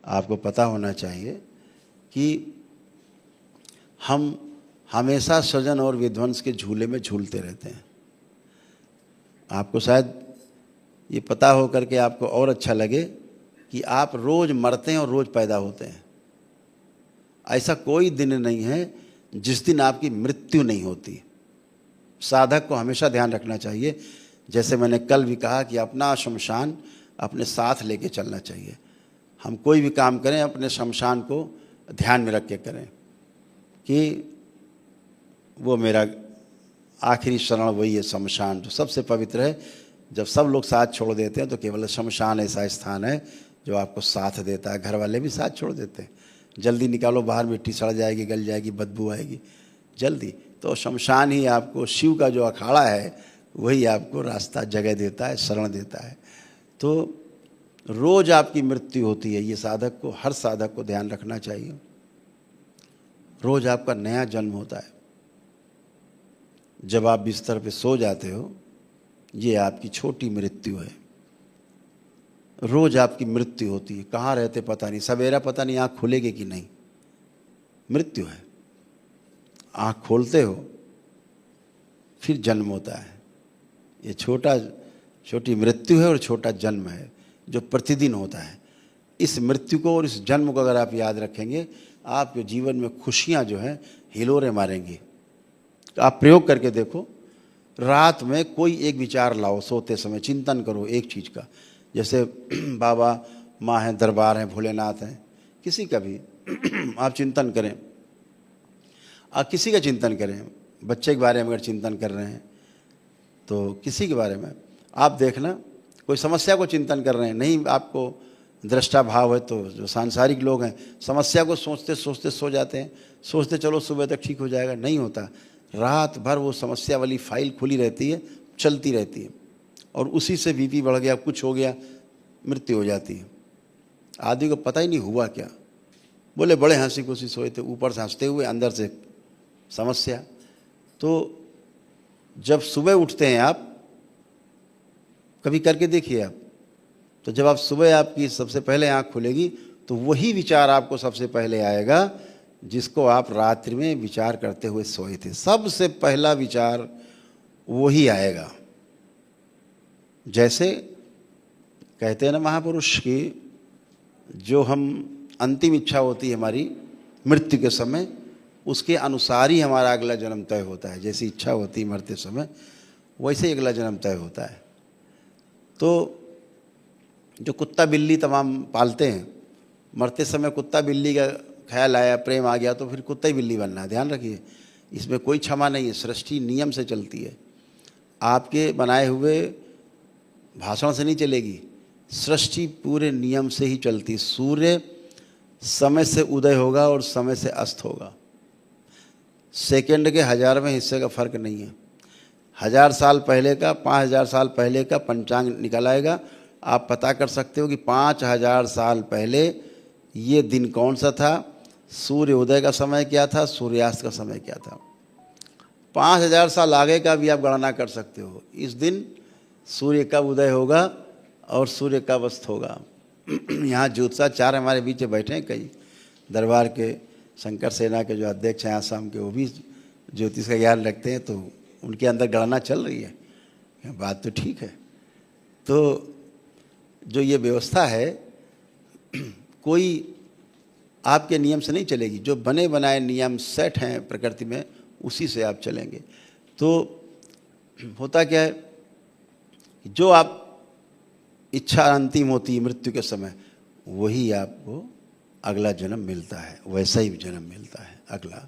आपको पता होना चाहिए कि हम हमेशा सृजन और विध्वंस के झूले में झूलते रहते हैं। आपको शायद ये पता हो करके आपको और अच्छा लगे कि आप रोज़ मरते हैं और रोज़ पैदा होते हैं। ऐसा कोई दिन नहीं है जिस दिन आपकी मृत्यु नहीं होती। साधक को हमेशा ध्यान रखना चाहिए, जैसे मैंने कल भी कहा कि अपना शमशान अपने साथ लेके चलना चाहिए। हम कोई भी काम करें अपने शमशान को ध्यान में रख के करें कि वो मेरा आखिरी शरण वही है, शमशान जो सबसे पवित्र है। जब सब लोग साथ छोड़ देते हैं तो केवल शमशान ऐसा स्थान है जो आपको साथ देता है। घर वाले भी साथ छोड़ देते हैं, जल्दी निकालो बाहर, मिट्टी सड़ जाएगी, गल जाएगी, बदबू आएगी जल्दी। तो शमशान ही आपको, शिव का जो अखाड़ा है वही आपको रास्ता, जगह देता है, शरण देता है। तो रोज़ आपकी मृत्यु होती है, ये साधक को, हर साधक को ध्यान रखना चाहिए। रोज़ आपका नया जन्म होता है। जब आप बिस्तर पे सो जाते हो, ये आपकी छोटी मृत्यु है। रोज़ आपकी मृत्यु होती है। कहाँ रहते पता नहीं, सवेरा पता नहीं आँख खुलेगी कि नहीं, मृत्यु है। आँख खोलते हो फिर जन्म होता है। ये छोटी मृत्यु है और छोटा जन्म है जो प्रतिदिन होता है। इस मृत्यु को और इस जन्म को अगर आप याद रखेंगे, आपके जीवन में खुशियाँ जो हैं हिलोरे मारेंगी। आप प्रयोग करके देखो, रात में कोई एक विचार लाओ, सोते समय चिंतन करो एक चीज़ का। जैसे बाबा माँ हैं, दरबार हैं, भोलेनाथ हैं, किसी का भी आप चिंतन करें। आप किसी का चिंतन करें, बच्चे के बारे में अगर चिंतन कर रहे हैं तो किसी के बारे में आप देखना। कोई समस्या को चिंतन कर रहे हैं, नहीं आपको दृष्टा भाव है तो जो सांसारिक लोग हैं समस्या को सोचते सोचते सो जाते हैं, सोचते चलो सुबह तक ठीक हो जाएगा, नहीं होता। रात भर वो समस्या वाली फाइल खुली रहती है, चलती रहती है, और उसी से बीपी बढ़ गया, कुछ हो गया, मृत्यु हो जाती है। आदमी को पता ही नहीं हुआ क्या। बोले बड़े हंसी खुशी सोए थे, ऊपर से हंसते हुए अंदर से समस्या। तो जब सुबह उठते हैं आप, कभी करके देखिए आप, तो जब आप सुबह आपकी सबसे पहले आँख खुलेगी तो वही विचार आपको सबसे पहले आएगा जिसको आप रात्रि में विचार करते हुए सोए थे। सबसे पहला विचार वही आएगा। जैसे कहते हैं ना महापुरुष की, जो हम अंतिम इच्छा होती है हमारी मृत्यु के समय, उसके अनुसार ही हमारा अगला जन्म तय होता है। जैसी इच्छा होती है मरते समय, वैसे ही अगला जन्म तय होता है। तो जो कुत्ता बिल्ली तमाम पालते हैं, मरते समय कुत्ता बिल्ली का ख्याल आया, प्रेम आ गया तो फिर कुत्ता ही बिल्ली बनना है। ध्यान रखिए, इसमें कोई क्षमा नहीं है, सृष्टि नियम से चलती है। आपके बनाए हुए भाषण से नहीं चलेगी, सृष्टि पूरे नियम से ही चलती। सूर्य समय से उदय होगा और समय से अस्त होगा। सेकंड के 1000वें हिस्से का फर्क नहीं है। 1000 साल पहले का, 5000 साल पहले का पंचांग निकल आएगा। आप पता कर सकते हो कि 5000 साल पहले ये दिन कौन सा था, सूर्य उदय का समय क्या था, सूर्यास्त का समय क्या था। 5000 साल आगे का भी आप गणना कर सकते हो। इस दिन सूर्य कब उदय होगा और सूर्य कब अस्त होगा। यहाँ ज्योतिषाचार्य हमारे बीच बैठे हैं, कई दरबार के शंकर सेना के जो अध्यक्ष हैं आसाम के, वो भी ज्योतिष का ज्ञान रखते हैं, तो उनके अंदर गणना चल रही है। बात तो ठीक है। तो जो ये व्यवस्था है कोई आपके नियम से नहीं चलेगी। जो बने बनाए नियम सेट हैं प्रकृति में, उसी से आप चलेंगे। तो होता क्या है, जो आप इच्छा अंतिम होती है मृत्यु के समय, वही आपको अगला जन्म मिलता है, वैसा ही जन्म मिलता है अगला।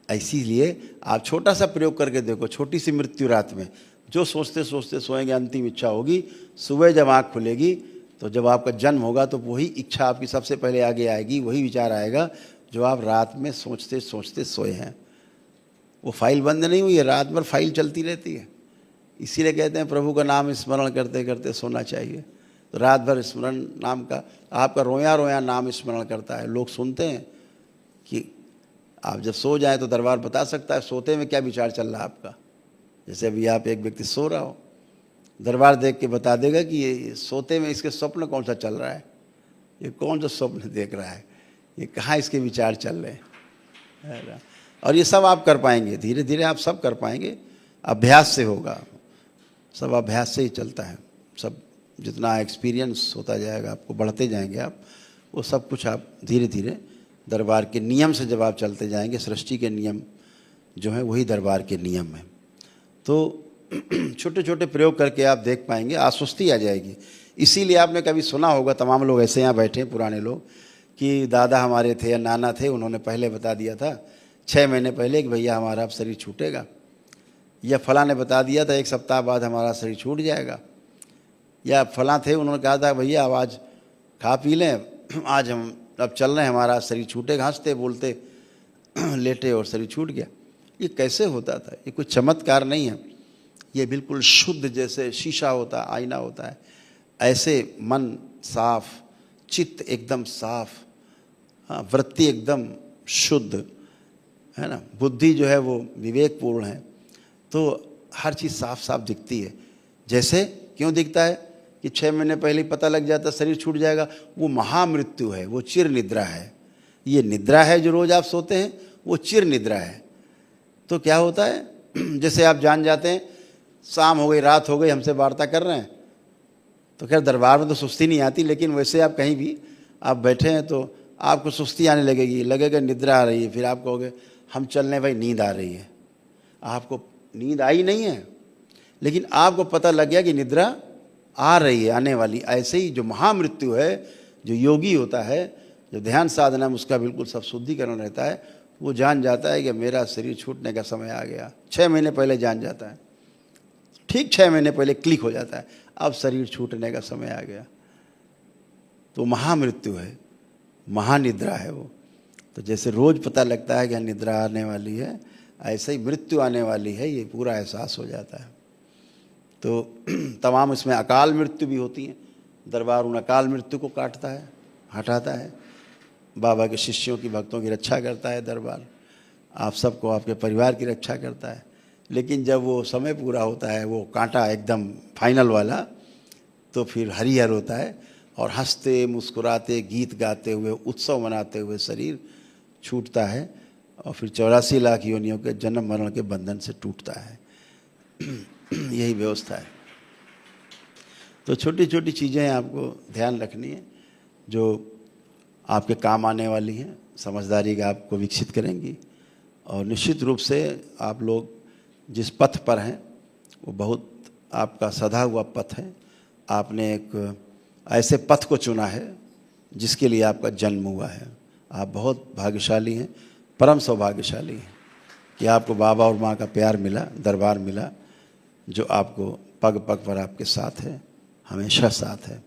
इसीलिए आप छोटा सा प्रयोग करके देखो, छोटी सी मृत्यु रात में, जो सोचते सोचते सोएंगे अंतिम इच्छा होगी, सुबह जब आँख खुलेगी तो जब आपका जन्म होगा तो वही इच्छा आपकी सबसे पहले आगे आएगी, वही विचार आएगा जो आप रात में सोचते सोचते सोए हैं। वो फाइल बंद नहीं हुई है, रात भर फाइल चलती रहती है। इसीलिए कहते हैं प्रभु का नाम स्मरण करते करते सोना चाहिए। तो रात भर स्मरण नाम का, आपका रोया रोया नाम स्मरण करता है। लोग सुनते हैं कि आप जब सो जाएं तो दरबार बता सकता है सोते में क्या विचार चल रहा है आपका। जैसे अभी आप एक व्यक्ति सो रहा हो, दरबार देख के बता देगा कि ये सोते में इसके स्वप्न कौन सा चल रहा है। ये कौन सा स्वप्न देख रहा है, ये कहाँ इसके विचार चल रहे हैं, है ना। और ये सब आप कर पाएंगे, धीरे धीरे आप सब कर पाएंगे, अभ्यास से होगा, सब अभ्यास से ही चलता है। सब जितना एक्सपीरियंस होता जाएगा आपको, बढ़ते जाएंगे आप, वो सब कुछ आप धीरे धीरे दरबार के नियम से जब आप चलते जाएंगे, सृष्टि के नियम जो है वही दरबार के नियम हैं। तो छोटे छोटे प्रयोग करके आप देख पाएंगे, आश्वस्ति आ जाएगी। इसीलिए आपने कभी सुना होगा, तमाम लोग ऐसे यहाँ बैठे हैं पुराने लोग, कि दादा हमारे थे या नाना थे, उन्होंने पहले बता दिया था 6 महीने पहले कि भैया हमारा अब शरीर छूटेगा, या फलां ने बता दिया था 1 सप्ताह बाद हमारा शरीर छूट जाएगा, या फलां थे उन्होंने कहा था भैया अब आज खा पी लें, आज हम अब चल रहे हैं, हमारा शरीर छूटेगा, हंसते बोलते लेटे और शरीर छूट गया। ये कैसे होता था? ये कोई चमत्कार नहीं है, ये बिल्कुल शुद्ध जैसे शीशा होता है, आईना होता है, ऐसे मन साफ, चित्त एकदम साफ, हाँ, वृत्ति एकदम शुद्ध, है ना, बुद्धि जो है वो विवेकपूर्ण है, तो हर चीज़ साफ साफ दिखती है। जैसे क्यों दिखता है कि 6 महीने पहले ही पता लग जाता शरीर छूट जाएगा, वो महामृत्यु है, वो चिर निद्रा है। ये निद्रा है जो रोज़ आप सोते हैं, वो चिर निद्रा है। तो क्या होता है, जैसे आप जान जाते हैं शाम हो गई, रात हो गई, हमसे वार्ता कर रहे हैं, तो खैर दरबार में तो सुस्ती नहीं आती, लेकिन वैसे आप कहीं भी आप बैठे हैं तो आपको सुस्ती आने लगेगी, लगेगा निद्रा आ रही है, फिर आप कहोगे हम चलने भाई, नींद आ रही है। आपको नींद आई नहीं है, लेकिन आपको पता लग गया कि निद्रा आ रही है, आने वाली। ऐसे ही जो महामृत्यु है, जो योगी होता है, जो ध्यान साधना में उसका बिल्कुल सब शुद्धिकरण रहता है, वो जान जाता है कि मेरा शरीर छूटने का समय आ गया। 6 महीने पहले जान जाता है, ठीक 6 महीने पहले क्लिक हो जाता है, अब शरीर छूटने का समय आ गया। तो महामृत्यु है, महानिद्रा है वो। तो जैसे रोज पता लगता है कि निद्रा आने वाली है, ऐसे ही मृत्यु आने वाली है, ये पूरा एहसास हो जाता है। तो तमाम इसमें अकाल मृत्यु भी होती है। दरबार उन अकाल मृत्यु को काटता है, हटाता है। बाबा के शिष्यों की, भक्तों की रक्षा करता है दरबार, आप सबको, आपके परिवार की रक्षा करता है। लेकिन जब वो समय पूरा होता है, वो कांटा एकदम फाइनल वाला, तो फिर हरिहर होता है और हंसते मुस्कुराते, गीत गाते हुए, उत्सव मनाते हुए शरीर छूटता है और फिर 84 लाख योनियों के जन्म मरण के बंधन से टूटता है। यही व्यवस्था है। तो छोटी छोटी चीज़ें आपको ध्यान रखनी है जो आपके काम आने वाली हैं, समझदारी का आपको विकसित करेंगी। और निश्चित रूप से आप लोग जिस पथ पर हैं वो बहुत आपका सधा हुआ पथ है। आपने एक ऐसे पथ को चुना है जिसके लिए आपका जन्म हुआ है। आप बहुत भाग्यशाली हैं, परम सौभाग्यशाली हैं कि आपको बाबा और माँ का प्यार मिला, दरबार मिला, जो आपको पग पग पर आपके साथ है, हमेशा साथ है।